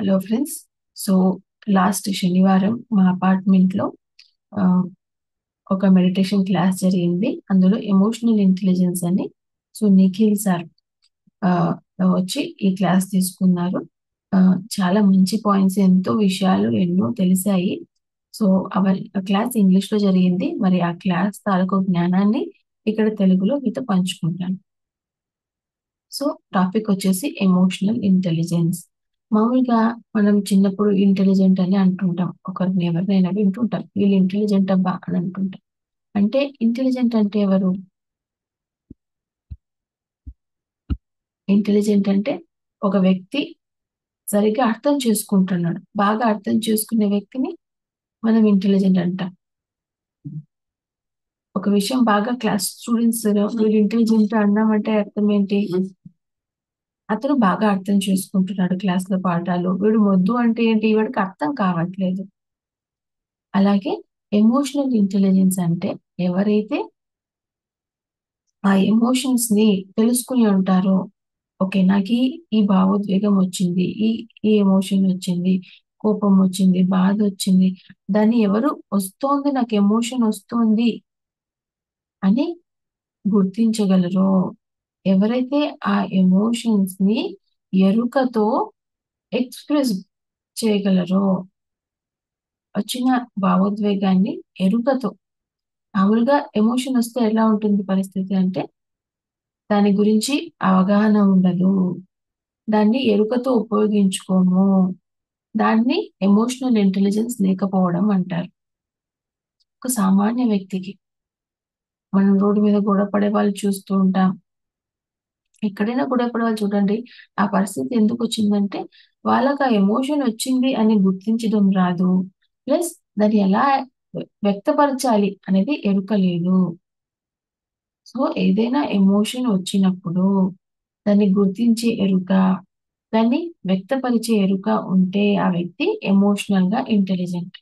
Hello friends. So last శనివారం మా అపార్ట్మెంట్లో ఒక మెడిటేషన్ క్లాస్ జరిగింది. అందులో ఎమోషనల్ ఇంటెలిజెన్స్ అని నిఖిల్ సార్ ఆ, వచ్చి ఈ క్లాస్ తీసుకున్నారు. చాలా మంచి పాయింట్స్, ఎంతో విషయాలు ఎన్నో తెలిసాయి. సో ఆ క్లాస్ ఇంగ్లీష్ లో జరిగింది. మరి ఆ క్లాస్ తాలూకు జ్ఞానాన్ని ఇక్కడ తెలుగులో మీతో పంచుకుంటాను. సో టాపిక్ వచ్చేసి ఎమోషనల్ ఇంటెలిజెన్స్. మామూలుగా మనం చిన్నప్పుడు ఇంటెలిజెంట్ అని అంటుంటాం, ఒకరిని ఎవరినైనా వింటుంటాం, వీళ్ళు ఇంటెలిజెంట్ అబ్బా అని అంటుంటాం. అంటే ఇంటెలిజెంట్ అంటే ఎవరు? ఇంటెలిజెంట్ అంటే ఒక వ్యక్తి సరిగ్గా అర్థం చేసుకుంటున్నాడు, బాగా అర్థం చేసుకునే వ్యక్తిని మనం ఇంటెలిజెంట్ అంటాం. ఒక విషయం బాగా క్లాస్ స్టూడెంట్స్ వీళ్ళు ఇంటెలిజెంట్ అన్నామంటే అర్థం ఏంటి? అతను బాగా అర్థం చేసుకుంటున్నాడు క్లాస్ లో పాఠాలు. వీడు మొద్దు అంటే ఏంటి? వీడికి అర్థం కావట్లేదు. అలాగే ఎమోషనల్ ఇంటెలిజెన్స్ అంటే ఎవరైతే ఆ ఎమోషన్స్ ని తెలుసుకుని ఉంటారో, ఓకే నాకు ఈ భావోద్వేగం వచ్చింది, ఈ ఎమోషన్ వచ్చింది, కోపం వచ్చింది, బాధ వచ్చింది, దాన్ని ఎవరు వస్తోంది, నాకు ఎమోషన్ వస్తోంది అని గుర్తించగలరో, ఎవరైతే ఆ ఎమోషన్స్ ని ఎరుకతో ఎక్స్ప్రెస్ చేయగలరో, వచ్చిన భావోద్వేగాన్ని ఎరుకతో. మామూలుగా ఎమోషన్ వస్తే ఎలా ఉంటుంది పరిస్థితి అంటే, దాని గురించి అవగాహన ఉండదు, దాన్ని ఎరుకతో ఉపయోగించుకోము, దాన్ని ఎమోషనల్ ఇంటెలిజెన్స్ లేకపోవడం అంటారు. ఒక సామాన్య వ్యక్తికి, మనం రోడ్డు మీద గొడవ పడే వాళ్ళు చూస్తూ ఉంటాం. ఎక్కడైనా గొడవ పడే వాళ్ళు చూడండి, ఆ పరిస్థితి ఎందుకు వచ్చిందంటే వాళ్ళకి ఆ ఎమోషన్ వచ్చింది అని గుర్తించడం రాదు, ప్లస్ దాన్ని ఎలా వ్యక్తపరచాలి అనేది ఎరుక లేదు. సో ఏదైనా ఎమోషన్ వచ్చినప్పుడు దాన్ని గుర్తించే ఎరుక, దాన్ని వ్యక్తపరిచే ఎరుక ఉంటే ఆ వ్యక్తి ఎమోషనల్ గా ఇంటెలిజెంట్.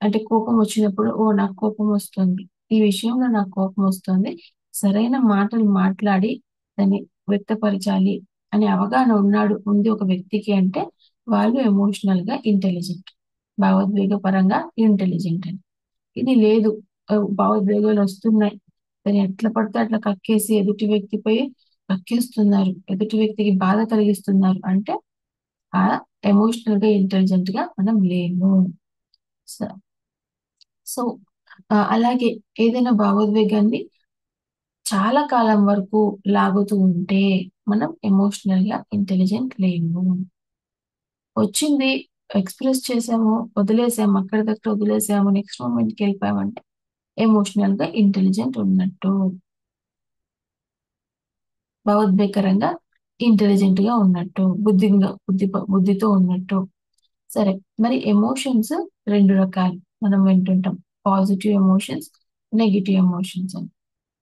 అంటే కోపం వచ్చినప్పుడు, ఓ నాకు కోపం వస్తుంది, ఈ విషయంలో నాకు కోపం వస్తుంది, సరైన మాటలు మాట్లాడి దాన్ని వ్యక్తపరచాలి అనే అవగాహన ఉంది ఒక వ్యక్తికి అంటే వాళ్ళు ఎమోషనల్ గా ఇంటెలిజెంట్, భావోద్వేగ పరంగా ఇంటెలిజెంట్ అని. ఇది లేదు, భావోద్వేగాలు వస్తున్నాయి, దాన్ని ఎట్లా పడితే అట్లా కక్కేసి ఎదుటి వ్యక్తిపై కక్కేస్తున్నారు, ఎదుటి వ్యక్తికి బాధ కలిగిస్తున్నారు అంటే ఆ ఎమోషనల్ గా ఇంటెలిజెంట్ గా మనం లేము. స- సో అలాగే ఏదైనా భావోద్వేగాన్ని చాలా కాలం వరకు లాగుతూ ఉంటే మనం ఎమోషనల్ గా ఇంటెలిజెంట్ లేము. వచ్చింది, ఎక్స్ప్రెస్ చేసాము, వదిలేసాము, అక్కడ దగ్గర వదిలేసాము, నెక్స్ట్ మూమెంట్కి వెళ్ళిపోయామంటే ఎమోషనల్ గా ఇంటెలిజెంట్ ఉన్నట్టు, భావోద్వేగకరంగా ఇంటెలిజెంట్ గా ఉన్నట్టు, బుద్ధితో ఉన్నట్టు. సరే, మరి ఎమోషన్స్ రెండు రకాలు మనం వింటుంటాం, పాజిటివ్ ఎమోషన్స్, నెగిటివ్ ఎమోషన్స్ అని.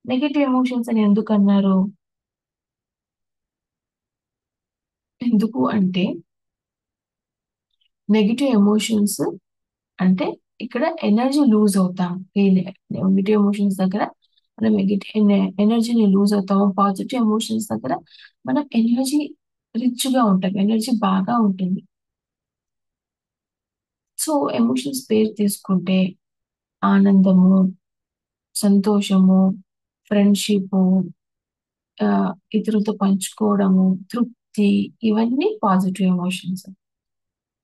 నెగిటివ్ ఎమోషన్స్ అని ఎందుకు అన్నారు? ఎందుకు అంటే నెగిటివ్ ఎమోషన్స్ అంటే ఇక్కడ ఎనర్జీ లూజ్ అవుతాం. ఈ నెగిటివ్ ఎమోషన్స్ దగ్గర మనం ఎనర్జీని లూజ్ అవుతాము. పాజిటివ్ ఎమోషన్స్ దగ్గర మనం ఎనర్జీ రిచ్ గా ఉంటాం, ఎనర్జీ బాగా ఉంటుంది. సో ఎమోషన్స్ పేరు తీసుకుంటే ఆనందము, సంతోషము, ఫ్రెండ్షిప్, ఇతరులతో పంచుకోవడము, తృప్తి, ఇవన్నీ పాజిటివ్ ఎమోషన్స్.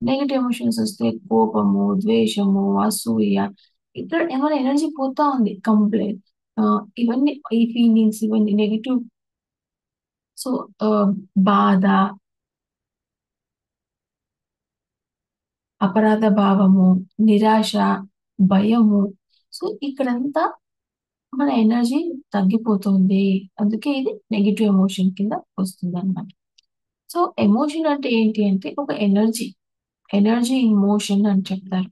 నెగిటివ్ ఎమోషన్స్ వస్తే కోపము, ద్వేషము, అసూయ, ఇక్కడ ఏమైనా ఎనర్జీ పోతా ఉంది కంప్లీట్. ఇవన్నీ ఈ ఫీలింగ్స్ ఇవన్నీ నెగిటివ్. సో బాధ, అపరాధ భావము, నిరాశ, భయము. సో ఇక్కడంతా మన ఎనర్జీ తగ్గిపోతుంది, అందుకే ఇది నెగిటివ్ ఎమోషన్ కింద వస్తుంది అన్నమాట. సో ఎమోషన్ అంటే ఏంటి అంటే ఒక ఎనర్జీ, ఎనర్జీ ఇన్ మోషన్ అని చెప్తారు.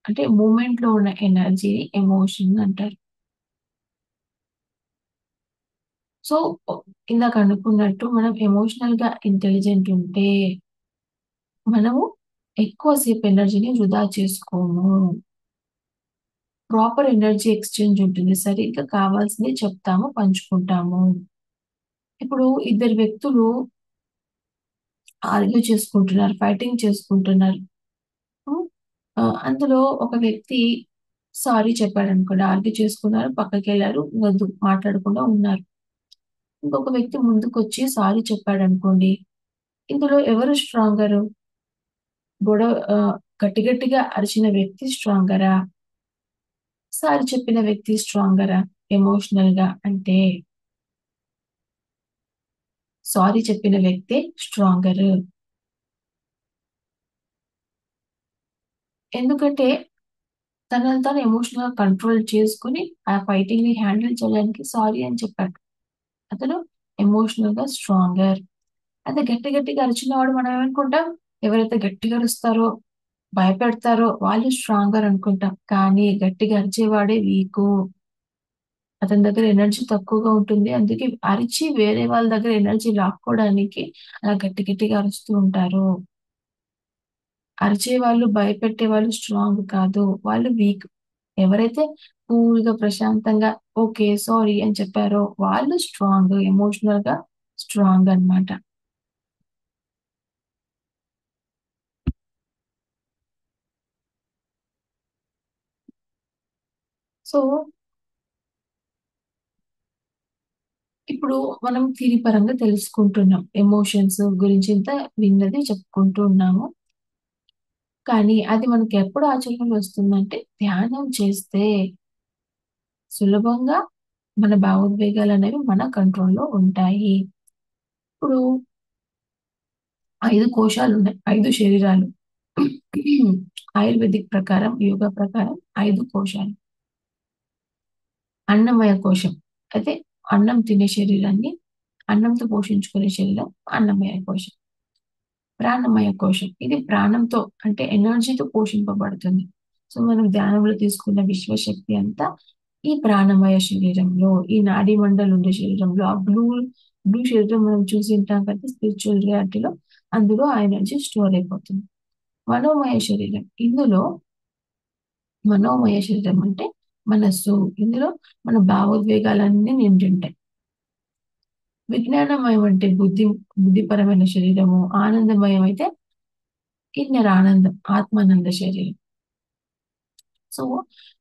అంటే మూమెంట్ లో ఉన్న ఎనర్జీని ఎమోషన్ అంటారు. సో ఇందాక అనుకున్నట్టు మనం ఎమోషనల్ గా ఇంటెలిజెంట్ ఉంటే మనము ఎక్కువసేపు ఎనర్జీని వృధా చేసుకోము, ప్రాపర్ ఎనర్జీ ఎక్స్చేంజ్ ఉంటుంది, సరిగ్గా కావాల్సింది చెప్తాము, పంచుకుంటాము. ఇప్పుడు ఇద్దరు వ్యక్తులు ఆర్గ్యూ చేసుకుంటున్నారు, ఫైటింగ్ చేసుకుంటున్నారు. హ్మ్. అందులో ఒక వ్యక్తి సారీ చెప్పాడనుకోండి. ఆర్గ్యూ చేసుకున్నారు, పక్కకెళ్లారు, వద్దు మాట్లాడకుండా ఉన్నారు. ఇంకొక వ్యక్తి ముందుకొచ్చి సారీ చెప్పాడనుకోండి. ఇందులో ఎవరు స్ట్రాంగరు? గట్టి గట్టిగా అరిచిన వ్యక్తి స్ట్రాంగరా? సారీ చెప్పిన వ్యక్తి స్ట్రాంగరా? ఎమోషనల్‌గా అంటే సారీ చెప్పిన వ్యక్తే స్ట్రాంగరు. ఎందుకంటే తనని తాను ఎమోషనల్‌గా కంట్రోల్ చేసుకొని, ఆ ఫైటింగ్‌ని హ్యాండిల్ చేయడానికి సారీ అని చెప్పాడు. అతను ఎమోషనల్‌గా స్ట్రాంగర్. అదే గట్టి గట్టిగా అరిచినవాడు మనం ఏమనుకుంటాం? ఎవరైతే గట్టిగా అరుస్తారో, భయపెడతారో వాళ్ళు స్ట్రాంగర్ అనుకుంటాం. కానీ గట్టిగా అరిచేవాడే వీకు. అతని దగ్గర ఎనర్జీ తక్కువగా ఉంటుంది. అందుకే అరిచి వేరే వాళ్ళ దగ్గర ఎనర్జీ లాక్కోవడానికి అలా గట్టి గట్టిగా అరుస్తూ ఉంటారు. అరిచేవాళ్ళు, భయపెట్టేవాళ్ళు స్ట్రాంగ్ కాదు. వాళ్ళు వీక్. ఎవరైతే కూల్‌గా, ప్రశాంతంగా ఓకే. సారీ అని చెప్పారో వాళ్ళు స్ట్రాంగ్. ఎమోషనల్‌గా స్ట్రాంగ్ అన్నమాట. సో, ఇప్పుడు మనం థియరీ పరంగా తెలుసుకుంటున్నాం. ఎమోషన్స్ గురించి ఇంత విన్నది చెప్పుకుంటూ ఉన్నాము. కానీ అది మనకి ఎప్పుడు ఆచరణలో వస్తుందంటే ధ్యానం చేస్తే సులభంగా మన భావోద్వేగాలనేవి మన కంట్రోల్‌లో ఉంటాయి. ఇప్పుడు 5 కోశాలున్నాయి. 5 శరీరాలు. ఆయుర్వేదిక్ ప్రకారం, యోగా ప్రకారం 5 కోశాలు. అన్నమయ కోశం. అయితే అన్నం తినే శరీరాన్ని అన్నంతో పోషించుకునే శరీరం అన్నమయ కోశం. ప్రాణమయ కోశం. ఇది ప్రాణంతో అంటే ఎనర్జీతో పోషింపబడుతుంది. సో, మనం ధ్యానంలో తీసుకున్న విశ్వశక్తి అంతా ఈ ప్రాణమయ శరీరంలో, ఈ నాడీ మండల్ ఉండే శరీరంలో, ఆ బ్లూ శరీరం మనం చూసి ఉంటాం కదా! స్పిరిచ్యువల్ రియాలిటీలో అందులో ఆ ఎనర్జీ స్టోర్ అయిపోతుంది. మనోమయ శరీరం. ఇందులో మనోమయ శరీరం అంటే మనస్సు. ఇందులో మన భావోద్వేగాలన్నీ నిండుంటాయి. విజ్ఞానమయం అంటే బుద్ధిపరమైన శరీరము. ఆనందమయం అయితే ఇన్నర్ ఆనందం, ఆత్మానంద శరీరం. సో,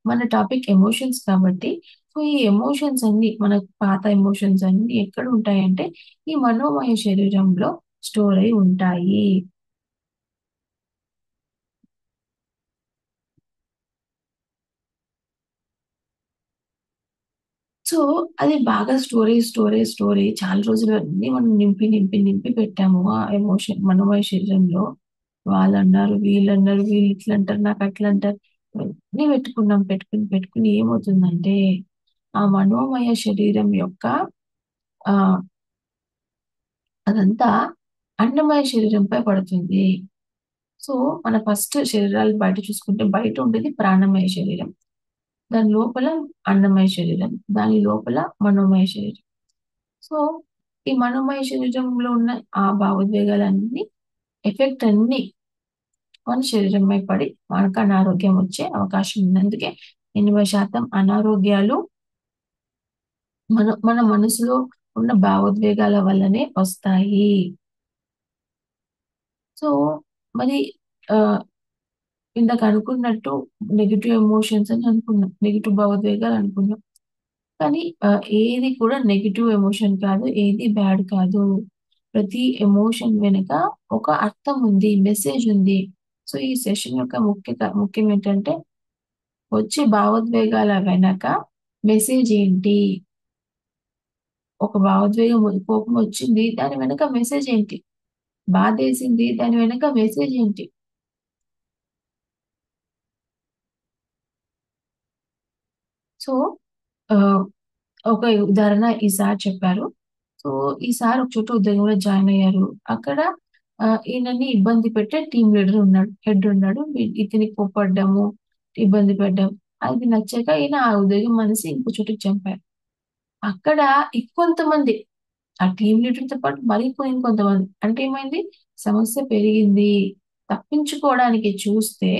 మన టాపిక్ ఎమోషన్స్ కాబట్టి, సో, ఈ ఎమోషన్స్ అన్నీ మన పాత ఎమోషన్స్ అన్నీ ఎక్కడుంటాయంటే, ఈ మనోమయ శరీరంలో స్టోర్ అయి ఉంటాయి. సో, అది బాగా స్టోరేజ్ చాలా రోజులు అన్నీ మనం నింపి పెట్టాము. ఆ ఎమోషన్ మనోమయ శరీరంలో. వాళ్ళన్నారు, వీళ్ళన్నారు, వీళ్ళిట్లంటారు, నాకట్లంటారు. అన్నీ పెట్టుకుని ఏమవుతుందంటే, ఆ మనోమయ శరీరం యొక్క ఆహ్, అదంతా అన్నమయ శరీరంపై పడుతుంది. సో, మన ఫస్ట్ శరీరాలు బయట చూసుకుంటే బయట ఉండేది ప్రాణమయ శరీరం. దాని లోపల అన్నమయ శరీరం. దాని లోపల మనోమయ శరీరం. సో, ఈ మనోమయ శరీరంలో ఉన్న ఆ భావోద్వేగాలన్నీ ఎఫెక్ట్ అన్నీ మన శరీరంపై పడి మనకు అనారోగ్యం వచ్చే అవకాశం ఉంది. అందుకే 80% అనారోగ్యాలు మన మనసులో ఉన్న భావోద్వేగాల వల్లనే వస్తాయి. సో, మరి ఆహ్, ఇందాక అనుకున్నట్టు నెగెటివ్ ఎమోషన్స్ అని అనుకున్నాం. నెగెటివ్ భావోద్వేగాలు అనుకున్నాం. కానీ ఏది కూడా నెగెటివ్ ఎమోషన్ కాదు. ఏది బ్యాడ్ కాదు. ప్రతి ఎమోషన్ వెనక ఒక అర్థం ఉంది. మెసేజ్ ఉంది. సో, ఈ సెషన్ యొక్క ముఖ్యం ఏంటంటే వచ్చే భావోద్వేగాల వెనక మెసేజ్ ఏంటి? ఒక భావోద్వేగం కోపం వచ్చింది. దాని వెనక మెసేజ్ ఏంటి? బాధేసింది. దాని వెనక మెసేజ్ ఏంటి? సో, ఆహ్, ఒక ఉదాహరణ ఈ సార్ చెప్పారు. సో, ఈ సార్ ఒక చోట ఉద్యోగంలో జాయిన్ అయ్యారు. అక్కడ ఈయనని ఇబ్బంది పెట్టే టీమ్ లీడర్ ఉన్నాడు. హెడ్ ఉన్నాడు. ఇతనికి కోప్పడ్డము, ఇబ్బంది పెట్టడం. అది నచ్చక ఈయన ఆ ఉద్యోగం మానేసి ఇంకో చోటికి జంపారు. అక్కడ ఇంకొంతమంది ఆ టీమ్ లీడర్‌తో పాటు మరి ఇంకొంతమంది అంటే ఏమైంది? సమస్య పెరిగింది. తప్పించుకోవడానికి చూస్తే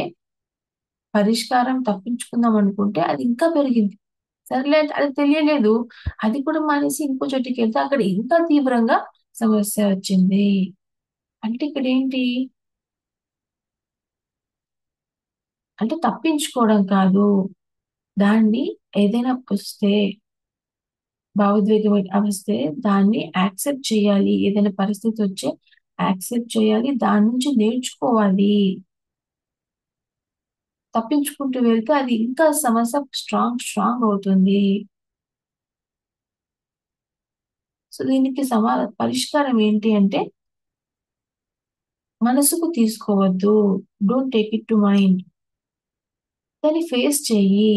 పరిష్కారం తప్పించుకుందాం అనుకుంటే అది ఇంకా పెరిగింది. సర్లే అంటే అది తెలియలేదు. అది కూడా మానేసి ఇంకో చోటికెళ్తే అక్కడ ఇంకా తీవ్రంగా సమస్య వచ్చింది. అంటే ఇక్కడేంటి, అంటే తప్పించుకోవడం కాదు. దాన్ని ఏదైనా వస్తే, భావోద్వేగం వస్తే దాన్ని యాక్సెప్ట్ చేయాలి. ఏదైనా పరిస్థితి వచ్చే యాక్సెప్ట్ చేయాలి. దాని నుంచి నేర్చుకోవాలి. తప్పించుకుంటూ వెళ్తే అది ఇంకా సమస్య స్ట్రాంగ్ స్ట్రాంగ్ అవుతుంది. సో దీనికి పరిష్కారం ఏంటి అంటే, మనసుకు తీసుకోవద్దు. Don't take it to mind. దాన్ని ఫేస్ చెయ్యి.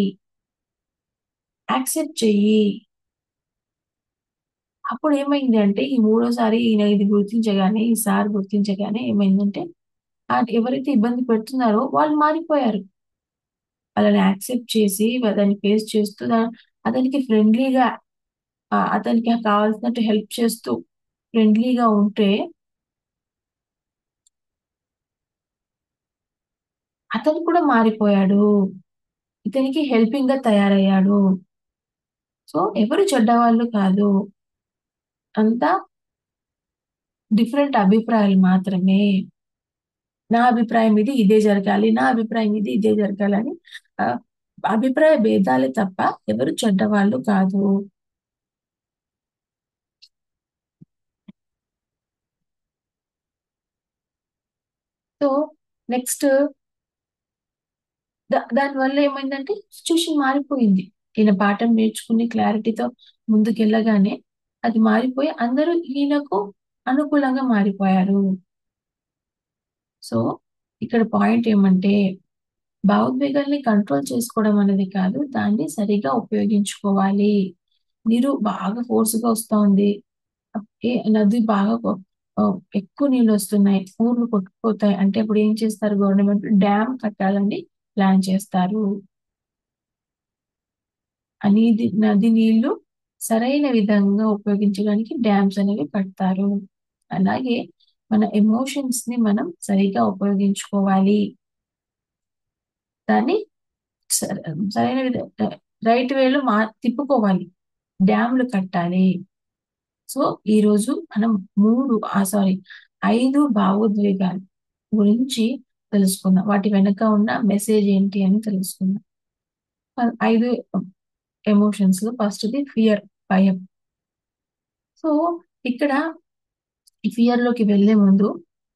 యాక్సెప్ట్ చెయ్యి. అప్పుడు ఏమైంది అంటే, ఈ మూడోసారి ఈయన ఇది గుర్తించగానే, ఈ సార్ గుర్తించగానే ఏమైందంటే, ఎవరైతే ఇబ్బంది పెడుతున్నారో వాళ్ళు మారిపోయారు. వాళ్ళని యాక్సెప్ట్ చేసి, దాన్ని ఫేస్ చేస్తూ, అతనికి ఫ్రెండ్లీగా, అతనికి కావాల్సినట్టు హెల్ప్ చేస్తూ ఫ్రెండ్లీగా ఉంటే, అతను కూడా మారిపోయాడు. ఇతనికి హెల్పింగ్ గా తయారయ్యాడు. సో ఎవరు చెడ్డవాళ్ళు కాదు. అంతా డిఫరెంట్ అభిప్రాయాలు మాత్రమే. నా అభిప్రాయం ఇది, ఇదే జరగాలి. నా అభిప్రాయం ఇది, ఇదే జరగాలని ఆ, అభిప్రాయ భేదాలే తప్ప ఎవరు చెడ్డవాళ్ళు కాదు. సో నెక్స్ట్, దానివల్ల ఏమైందంటే సిచ్యుయేషన్ మారిపోయింది. ఈయన పాఠం నేర్చుకుని క్లారిటీతో ముందుకెళ్ళగానే అది మారిపోయి అందరూ ఈయనకు అనుకూలంగా మారిపోయారు. సో ఇక్కడ పాయింట్ ఏమంటే, భావోద్వేగాల్ని కంట్రోల్ చేసుకోవడం అనేది కాదు, దాన్ని సరిగా ఉపయోగించుకోవాలి. నీరు బాగా ఫోర్స్‌గా వస్తా ఉంది. నది బాగా ఎక్కువ నీళ్ళొస్తున్నాయి. ఊర్లు కొట్టుకుపోతాయి. అంటే అప్పుడు ఏం చేస్తారు, గవర్నమెంట్ డ్యామ్ కట్టాలని ప్లాన్ చేస్తారు. నది నీళ్లు సరైన విధంగా ఉపయోగించడానికి డ్యామ్స్ అనేవి కడతారు. అలాగే మన ఎమోషన్స్ ని మనం సరిగా ఉపయోగించుకోవాలి. దాన్ని స- సరైన రైట్ వేలో తిప్పుకోవాలి. డ్యామ్లు కట్టాలి. సో ఈ రోజు మనం సారీ 5 భావోద్వేగాలు గురించి తెలుసుకుందాం. వాటి వెనక ఉన్న మెసేజ్ ఏంటి అని తెలుసుకుందాం. 5 ఎమోషన్స్. ఫస్ట్‌ది ఫియర్, భయం. సో ఇక్కడ ఈ ఫియర్ లోకి వెళ్లే ముందు,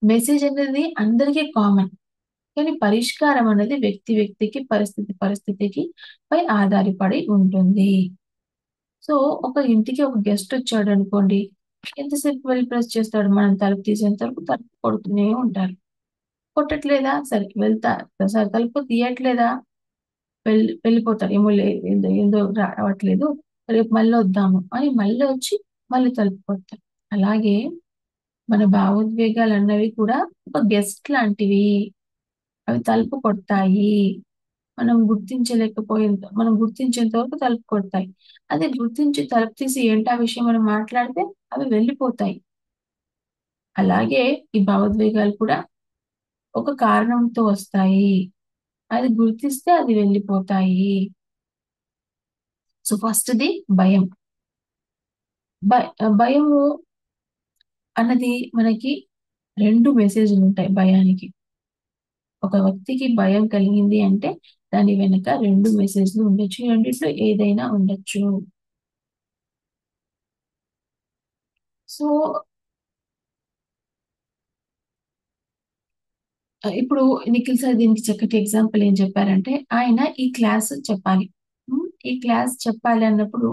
మెసేజ్ అనేది అందరికీ కామన్. కానీ పరిష్కారం అనేది వ్యక్తి వ్యక్తికి, పరిస్థితి పరిస్థితికి పై ఆధారపడి ఉంటుంది. సో ఒక ఇంటికి ఒక గెస్ట్ వచ్చాడు అనుకోండి, ఎంతసేపు వెళ్ళి ప్రెస్ చేస్తాడు, మనం తలుపు తీసేంత వరకు తలుపు కొడుతూనే ఉంటారు. కొట్టట్లేదా, సరే వెళ్తా, సరే తలుపు తీయట్లేదా, వెళ్ళిపోతారు. ఏమో ఏందో ఏందో రావట్లేదు, రేపు మళ్ళీ వద్దాము అని మళ్ళీ వచ్చి మళ్ళీ తలుపు కొడతారు. అలాగే మన భావోద్వేగాలు అన్నవి కూడా ఒక గెస్ట్ లాంటివి. అవి తలుపు కొడతాయి. మనం గుర్తించేంత వరకు తలుపు కొడతాయి. అదే గుర్తించి తలుపు తీసి ఏంటి ఆ విషయం మనం మాట్లాడితే అవి వెళ్ళిపోతాయి. అలాగే ఈ భావోద్వేగాలు కూడా ఒక కారణంతో వస్తాయి. అది గుర్తిస్తే అది వెళ్ళిపోతాయి. సో ఫస్ట్‌ది భయం. భయము అన్నది మనకి 2 మెసేజ్‌లు ఉంటాయి భయానికి. ఒక వ్యక్తికి భయం కలిగింది అంటే దాని వెనుక 2 మెసేజ్‌లు ఉండొచ్చు. ఈ రెండిట్లో ఏదైనా ఉండొచ్చు. సో ఇప్పుడు నిఖిల్ సార్ దీనికి చక్కటి ఎగ్జాంపుల్ ఏం చెప్పారంటే, ఆయన ఈ క్లాస్ చెప్పాలి. ఈ క్లాస్ చెప్పాలి అన్నప్పుడు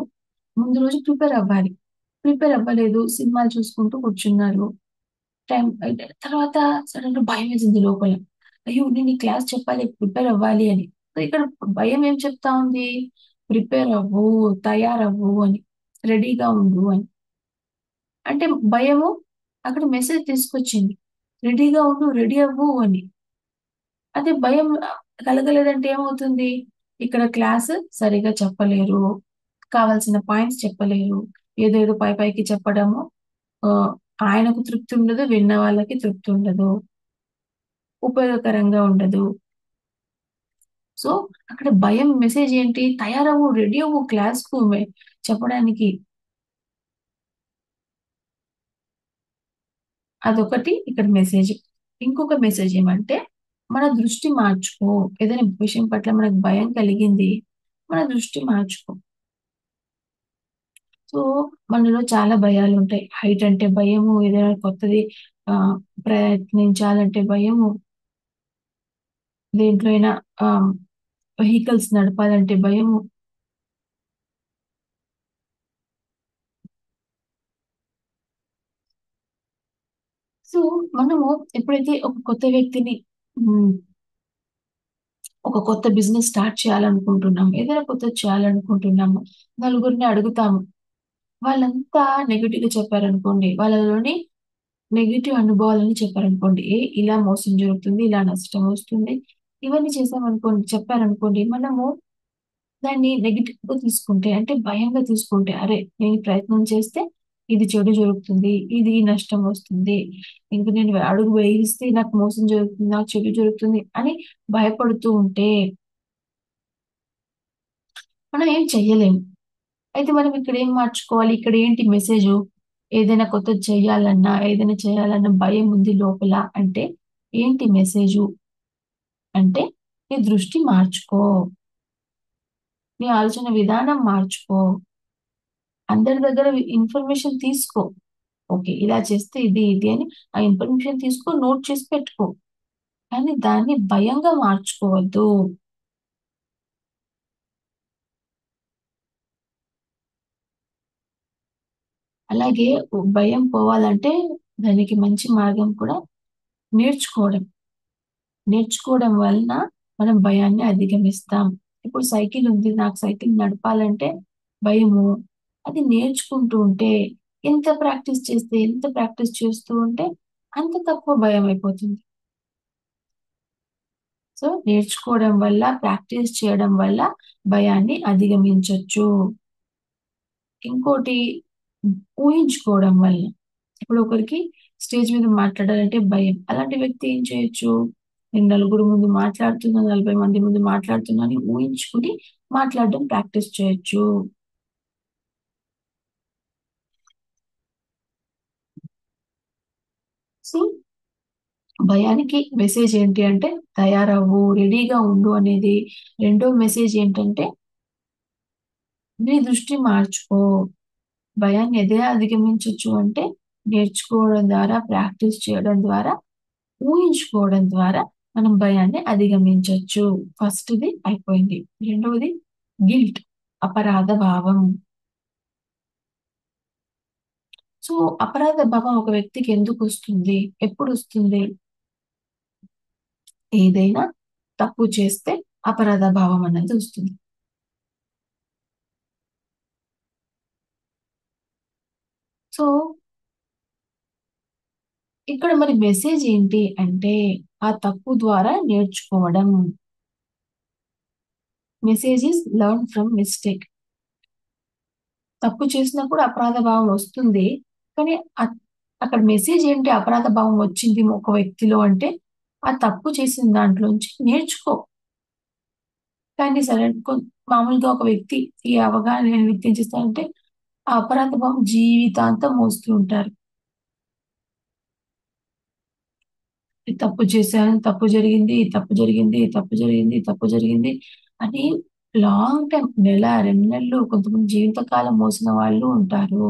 ముందు రోజు ప్రిపేర్ అవ్వాలి. ప్రిపేర్ అవ్వలేదు. సినిమాలు చూసుకుంటూ కూర్చున్నారు. తర్వాత సడెన్‌గా భయమేసింది లోపల. అయ్యో! నేను ఈ క్లాస్ చెప్పాలి, ప్రిపేర్ అవ్వాలి అని. సో ఇక్కడ భయం ఏం చెప్తా ఉంది? ప్రిపేర్ అవ్వు, తయారవ్వు అని. రెడీగా ఉండు అని. అంటే భయము అక్కడ మెసేజ్ తీసుకొచ్చింది. రెడీగా ఉండు, రెడీ అవ్వు అని. అదే భయం కలగలేదంటే ఏమవుతుంది? ఇక్కడ క్లాస్ సరిగా చెప్పలేరు. కావాల్సిన పాయింట్స్ చెప్పలేరు. ఏదేదో పైకి చెప్పడము. ఆహ్, ఆయనకు తృప్తి ఉండదు. విన్న వాళ్ళకి తృప్తి ఉండదు. ఉపయోగకరంగా ఉండదు. సో, అక్కడ భయం మెసేజ్ ఏంటి? తయారవ్వు, రెడీ అవ్వు క్లాస్‌కు చెప్పడానికి. అదొకటి ఇక్కడ మెసేజ్. ఇంకొక మెసేజ్ ఏమంటే, మన దృష్టి మార్చుకో. ఏదైనా విషయం పట్ల మనకు భయం కలిగింది. మన దృష్టి మార్చుకో. సో, మనలో చాలా భయాలుంటాయి. హైట్ అంటే భయము, ఏదైనా కొత్తది ప్రయత్నించాలంటే భయము, దేంట్లో అయినా ఆహ్, వెహికల్స్ నడపాలంటే భయము. సో, మనము ఎప్పుడైతే ఒక కొత్త వ్యక్తిని హ్మ్. ఒక కొత్త బిజినెస్ స్టార్ట్ చేయాలనుకుంటున్నాము. ఏదైనా కొత్తది చేయాలనుకుంటున్నాము. నలుగురిని అడుగుతాము. వాళ్ళంతా నెగెటివ్‌గా చెప్పారనుకోండి. వాళ్ళలోని నెగెటివ్ అనుభవాలని చెప్పారనుకోండి. ఇలా మోసం జరుగుతుంది, ఇలా నష్టమొస్తుంది. ఇవన్నీ చేశామనుకోండి చెప్పారనుకోండి. మనము దాన్ని నెగెటివ్‌గా తీసుకుంటే అంటే భయంగా తీసుకుంటే, అరే! నేను ఈ ప్రయత్నం చేస్తే ఇది చెడు జరుగుతుంది. ఇది నష్టమొస్తుంది. ఇంక నేను అడుగు వేయిస్తే నాకు మోసం జరుగుతుంది. నాకు చెడు జరుగుతుంది అని భయపడుతూ ఉంటే మనం ఏం చెయ్యలేము. అయితే మనం ఇక్కడ ఏం మార్చుకోవాలి? ఇక్కడ ఏంటి మెసేజు? ఏదైనా కొత్తది చేయాలన్నా, ఏదైనా చేయాలన్న భయం ఉంది లోపల అంటే ఏంటి మెసేజు? అంటే నీ దృష్టి మార్చుకో. నీ ఆలోచన విధానం మార్చుకో. అందరి దగ్గర ఇన్ఫర్మేషన్ తీసుకో. ఓకే. ఇలా చేస్తే ఇది, ఇది అని ఆ ఇన్ఫర్మేషన్ తీసుకో, నోట్ చేసి పెట్టుకో. కానీ దాన్ని భయంగా మార్చుకోవద్దు. అలాగే భయం పోవాలంటే దానికి మంచి మార్గం కూడా నేర్చుకోవడం. నేర్చుకోవడం వలన మనం భయాన్ని అధిగమిస్తాం. ఇప్పుడు సైకిల్ ఉంది. నాకు సైకిల్ నడపాలంటే భయము. అది నేర్చుకుంటూ ఉంటే ఎంత ప్రాక్టీస్ చేస్తూ ఉంటే అంత తక్కువ భయమైపోతుంది. సో, నేర్చుకోవడం వల్ల, ప్రాక్టీస్ చేయడం వల్ల భయాన్ని అధిగమించొచ్చు. ఇంకోటి ఊహించుకోవడం వల్ల. ఇప్పుడు ఒకరికి స్టేజ్ మీద మాట్లాడాలంటే భయం. అలాంటి వ్యక్తి ఏం చేయొచ్చు? నేను నలుగురు ముందు మాట్లాడుతున్నా, 40 మంది ముందు మాట్లాడుతున్నా అని ఊహించుకుని మాట్లాడడం ప్రాక్టీస్ చేయొచ్చు. సో, భయానికి మెసేజ్ ఏంటి అంటే తయారవ్వు, రెడీగా ఉండు అనేది. రెండో మెసేజ్ ఏంటంటే నీ దృష్టి మార్చుకో. భయాన్ని ఎలా అధిగమించొచ్చు అంటే నేర్చుకోవడం ద్వారా, ప్రాక్టీస్ చేయడం ద్వారా, ఊహించుకోవడం ద్వారా మనం భయాన్ని అధిగమించొచ్చు. ఫస్ట్‌ది అయిపోయింది. రెండవది గిల్ట్ అపరాధ భావం. సో, అపరాధ భావం ఒక వ్యక్తికి ఎందుకొస్తుంది? ఎప్పుడొస్తుంది? ఏదైనా తప్పు చేస్తే అపరాధ భావం అనేది వస్తుంది. సో, ఇక్కడ మరి మెసేజ్ ఏంటి అంటే ఆ తప్పు ద్వారా నేర్చుకోవడం. Message is learn from mistake. తప్పు చేసినప్పుడు అపరాధ భావం వస్తుంది. కానీ అక్కడ మెసేజ్ ఏంటి అపరాధ భావం వచ్చింది ఒక వ్యక్తిలో అంటే, ఆ తప్పు చేసిన దాంట్లోంచి నేర్చుకో. కానీ సరే మామూలుగా ఒక వ్యక్తి ఈ అవగాహన లేని వ్యక్తి ఏం చేస్తారంటే, ఆ అపరాధ భావం జీవితాంతం మోస్తూ ఉంటారు. ఈ తప్పు చేశాను, తప్పు జరిగింది, తప్పు జరిగింది, తప్పు జరిగింది, తప్పు జరిగింది అని లాంగ్ టైమ్ నెల, 2 నెలలు కొంతమంది జీవితకాలం మోసిన వాళ్ళు ఉంటారు.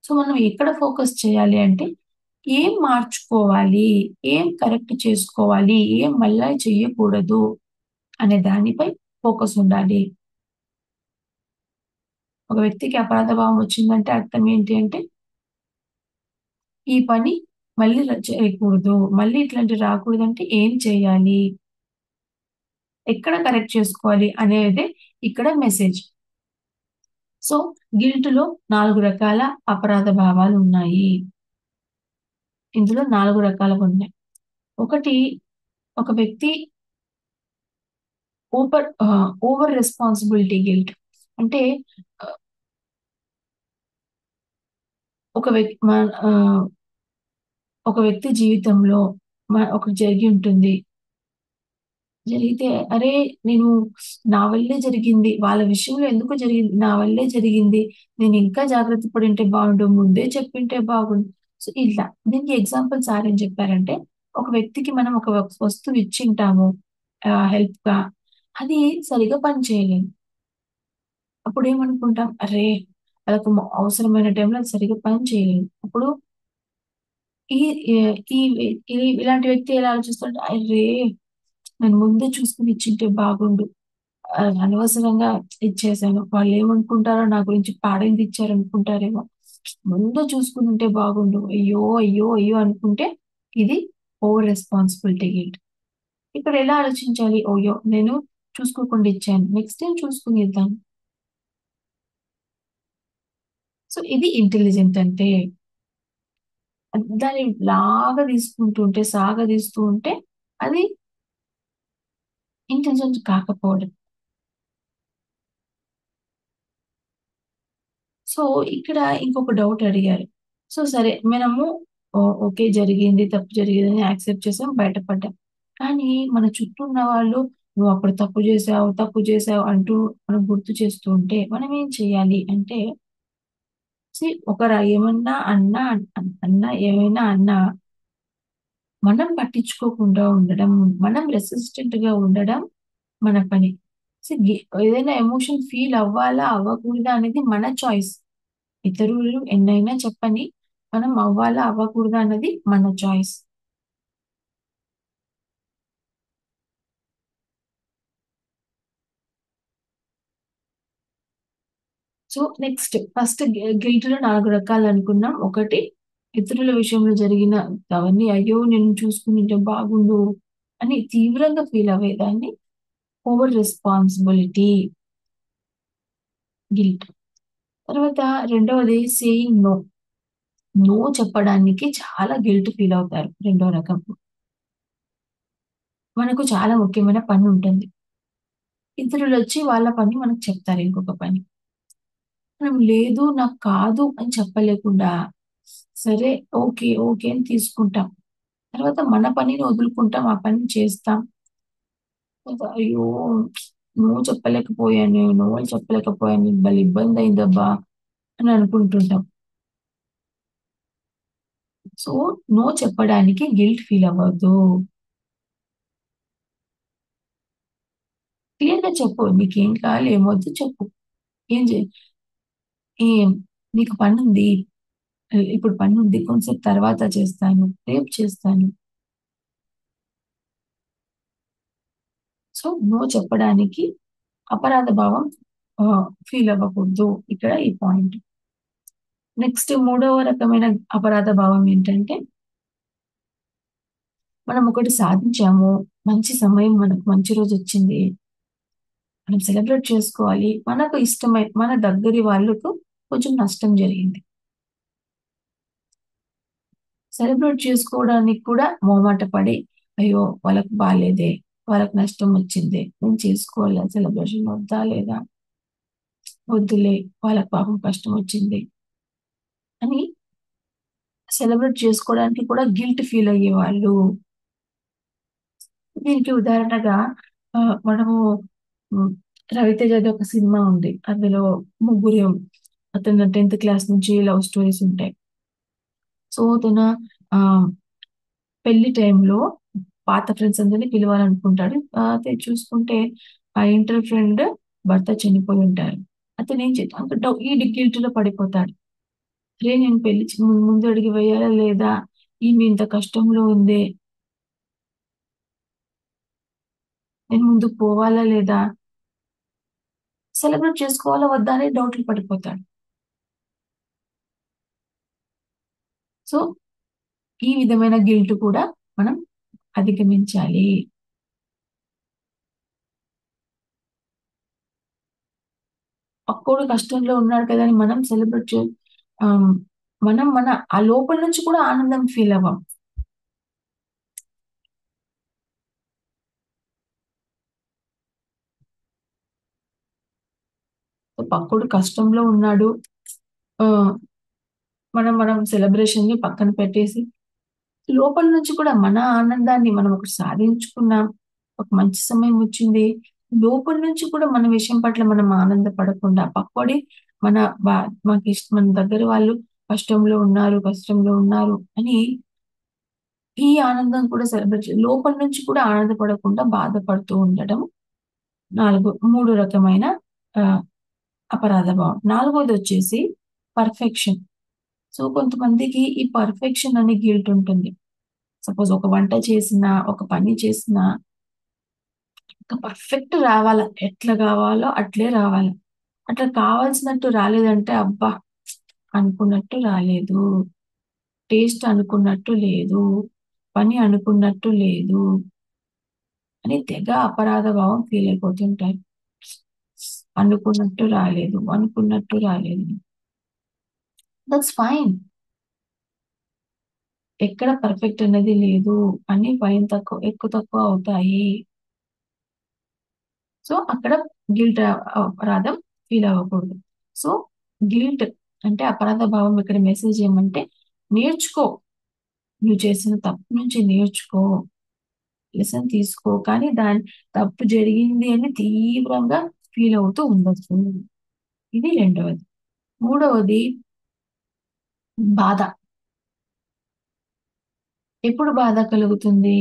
సో, మనం ఎక్కడ ఫోకస్ చేయాలి అంటే, ఏం మార్చుకోవాలి? ఏం కరెక్ట్ చేసుకోవాలి? ఏం మళ్ళా చెయ్యకూడదు? అనే దానిపై ఫోకస్ ఉండాలి. ఒక వ్యక్తికి అపరాధ భావం వచ్చిందంటే అర్థం ఏంటి అంటే, ఈ పని మళ్ళీ చేయకూడదు. మళ్ళీ ఇట్లాంటివి రాకూడదంటే ఏం చేయాలి? ఎక్కడ కరెక్ట్ చేసుకోవాలి? అనేదే ఇక్కడ మెసేజ్. సో, గిల్ట్‌లో 4 రకాల అపరాధ భావాలున్నాయి. ఇందులో 4 రకాలుగున్నాయి. ఒకటి ఒక వ్యక్తి ఓవర్ రెస్పాన్సిబిలిటీ గిల్ట్. అంటే ఆహ్, ఒక వ్యక్ మ ఆహ్, ఒక వ్యక్తి జీవితంలో ఒకటి జరిగి ఉంటుంది. జరిగితే, అరే! నేను నా వల్లే జరిగింది. వాళ్ళ విషయంలో ఎందుకు జరిగింది? నా వల్లే జరిగింది. నేనింకా జాగ్రత్త పడుంటే బావుండు. ముందే చెప్పుంటే బాగుండు. సో, ఇలా. దీనికి ఎగ్జాంపుల్ సార్ ఏం చెప్పారంటే, ఒక వ్యక్తికి మనం ఒక వస్తువు ఇచ్చింటాము హెల్ప్‌గా. అది సరిగ్గా పని చేయలేదు. అప్పుడేమనుకుంటాం, అర్రే! వాళ్ళకు అవసరమైన టైంలో అది సరిగ్గా పని చేయలేదు. అప్పుడు ఈ ఈ ఈ ఈ ఇలాంటి వ్యక్తి ఎలా ఆలోచిస్తాడంటే, అర్రే! నేను ముందే చూసుకొని ఇచ్చింటే బాగుండు. అనవసరంగా ఇచ్చేసాను. వాళ్ళేమనుకుంటారో నా గురించి పాడైంది ఇచ్చారనుకుంటారేమో. ముందే చూసుకునుంటే బాగుండు. అయ్యో! అయ్యో! అయ్యో! అనుకుంటే ఇది ఓవర్ రెస్పాన్సిబిలిటీ గిల్ట్. ఇక్కడ ఎలా ఆలోచించాలి? అయ్యో! నేను చూసుకోకుండా ఇచ్చాను. నెక్స్ట్ టైమ్ చూసుకొని ఇద్దాం. సో, ఇది ఇంటెలిజెంట్ అంటే. దాన్ని లాగా తీసుకుంటూ ఉంటే, సాగదీస్తూ ఉంటే అది ఇంటెలిజెంట్ కాకపోవడం. సో, ఇక్కడ ఇంకొక డౌట్ అడిగారు. సో, సరే మనము ఓకే. జరిగింది. తప్పు జరిగిందని యాక్సెప్ట్ చేసాం. బయటపడ్డాం. కానీ మన చుట్టూ ఉన్న వాళ్ళు "నువ్వప్పుడు తప్పు చేశావు, తప్పు చేశావు" అంటూ మనం గుర్తు చేస్తూ ఉంటే మనం ఏం చేయాలి అంటే ఒకరు ఏమన్నా అన్నా ఏమైనా అన్నా మనం పట్టించుకోకుండా ఉండడం, మనం రెసిస్టెంట్‌గా ఉండడం మన పని. సీ గి ఏదైనా ఎమోషన్ ఫీల్ అవ్వాలా? అవ్వకూడదా? అనేది మన చాయిస్. ఇతరులు ఎన్నైనా చెప్పని, మనం అవ్వాలా? అవ్వకూడదా? అన్నది మన చాయిస్. సో, నెక్స్ట్ ఫస్ట్ గిల్ట్‌లో 4 రకాలనుకున్నాం. ఒకటి ఇతరుల విషయంలో జరిగిన అవన్నీ అయ్యో! నేను చూసుకునుంటే బాగుండు అని తీవ్రంగా ఫీల్ అవ్వేదాన్ని. Over responsibility guilt. తర్వాత రెండవది సేయింగ్ నో. నో చెప్పడానికి చాలా గిల్ట్ ఫీల్ అవుతారు. రెండో రకం. మనకు చాలా ముఖ్యమైన పనుంటుంది. ఇతరులొచ్చి వాళ్ళ పని మనకు చెప్తారు ఇంకొక పని. మనం లేదు నాకు కాదు అని చెప్పలేకుండా, సరే ఓకే. ఓకే. అని తీసుకుంటాం. తర్వాత మన పనిని వదులుకుంటాం. ఆ పని చేస్తాం. తర్వాత అయ్యో! నో చెప్పలేకపోయాను. నోలు చెప్పలేకపోయాను. భలే ఇబ్బందయిందబ్బా! అని అనుకుంటుంటాం. సో, నో చెప్పడానికి గిల్ట్ ఫీల్ అవ్వద్దు. క్లియర్‌గా చెప్పు. నీకేం కావాలి, ఏమొద్దు చెప్పు. ఏం జే ఏం నీకు పనుంది. ఇప్పుడు పనుంది. కొంసేపు తర్వాత చేస్తాను. రేపు చేస్తాను. సో, నో చెప్పడానికి అపరాధ భావం ఫీల్ అవ్వకూడదు. ఇక్కడ ఈ పాయింట్. నెక్స్ట్ మూడవ రకమైన అపరాధ భావం ఏంటంటే, మనం ఒకటి సాధించాము. మంచి సమయం మనకు మంచి రోజొచ్చింది. మనం సెలబ్రేట్ చేసుకోవాలి. మనకు ఇష్టమై మన దగ్గరి వాళ్ళకు కొంచెం నష్టం జరిగింది. సెలబ్రేట్ చేసుకోవడానికి కూడా మొహమాట పడి, అయ్యో! వాళ్ళకి బాలేదే, వాళ్ళకి నష్టం వచ్చిందే, నేను చేసుకోవాలా సెలబ్రేషన్ వద్దా? లేదా? వద్దులే వాళ్ళకి పాపం కష్టం వచ్చింది అని సెలబ్రేట్ చేసుకోవడానికి కూడా గిల్ట్ ఫీల్ అయ్యేవాళ్ళు. దీనికి ఉదాహరణగా మనము హ్మ్. 'రవితేజ'ది ఒక సినిమా ఉంది. అందులో ముగ్గురు అతను 10థ్ క్లాస్ నుంచి లవ్ స్టోరీస్ ఉంటాయి. సో, తన ఆహ్, పెళ్లి టైంలో పాత ఫ్రెండ్స్ అందరిని పిలవాలనుకుంటాడు. అయితే చూసుకుంటే ఆ ఇంటర్ ఫ్రెండ్ భర్త చనిపోయి ఉంటారు. అతనేం అంత ఈడు గిల్ట్‌లో పడిపోతాడు. అరే! నేను పెళ్లి ముందు అడుగు వేయాలా లేదా? ఈమె ఇంత కష్టంలో ఉందే. నేను ముందుకు పోవాలా లేదా? సెలబ్రేట్ చేసుకోవాలా వద్దా? అని డౌట్‌లో పడిపోతాడు. సో, ఈ విధమైన గిల్ట్ కూడా మనం అధిగమించాలి. పక్కోడు కష్టంలో ఉన్నాడు కదా! అని మనం సెలబ్రేట్ ఆహ్, మనం ఆ లోపల నుంచి కూడా ఆనందం ఫీల్ అవ్వం. పక్కోడు కష్టంలో ఉన్నాడు. ఆహ్, మనం సెలబ్రేషన్‌ని పక్కన పెట్టేసి, లోపల నుంచి కూడా మన ఆనందాన్ని మనం ఒకటి సాధించుకున్నాం. ఒక మంచి సమయం వచ్చింది. లోపల నుంచి కూడా మన విషయం పట్ల మనం ఆనందపడకుండా పక్కడి మన బా మన దగ్గర వాళ్ళు కష్టంలో ఉన్నారు అని ఈ ఆనందం కూడా సెలబ్రేట్ లోపల నుంచి కూడా ఆనందపడకుండా బాధపడుతూ ఉండడం 3 రకమైన ఆహ్, అపరాధ భావం. నాలుగోదొచ్చేసి పర్ఫెక్షన్. సో, కొంతమందికి ఈ పర్ఫెక్షన్ అనే గిల్ట్ ఉంటుంది. సపోజ్ ఒక వంట చేసినా, ఒక పని చేసినా పర్ఫెక్ట్ రావాల. ఎట్లా గావాలో అట్లే రావాలి. అట్లా కావాల్సినట్టు రాలేదంటే, అబ్బా! అనుకున్నట్టు రాలేదు. టేస్ట్ అనుకున్నట్టు లేదు. పని అనుకున్నట్టు లేదు. అని తెగ అపరాధ భావం ఫీల్ అయిపోతుంటారు. అనుకున్నట్టు రాలేదు. That's fine. ఎక్కడ పర్ఫెక్ట్ అనేది లేదు. అన్నీ ఎక్కువ తక్కువ అవుతాయి. సో, అక్కడ గిల్ట్ అపరాధం ఫీల్ అవ్వకూడదు. సో, గిల్ట్ అంటే అపరాధ భావం ఇక్కడ మెసేజ్ ఏమంటే నేర్చుకో. నువ్వు చేసిన తప్పు నుంచి నేర్చుకో. లెసన్ తీసుకో. కానీ తప్పు జరిగింది అని తీవ్రంగా ఫీల్ అవుతూ ఉండొచ్చు. ఇది రెండవది. మూడవది బాధ. ఎప్పుడు బాధ కలుగుతుంది?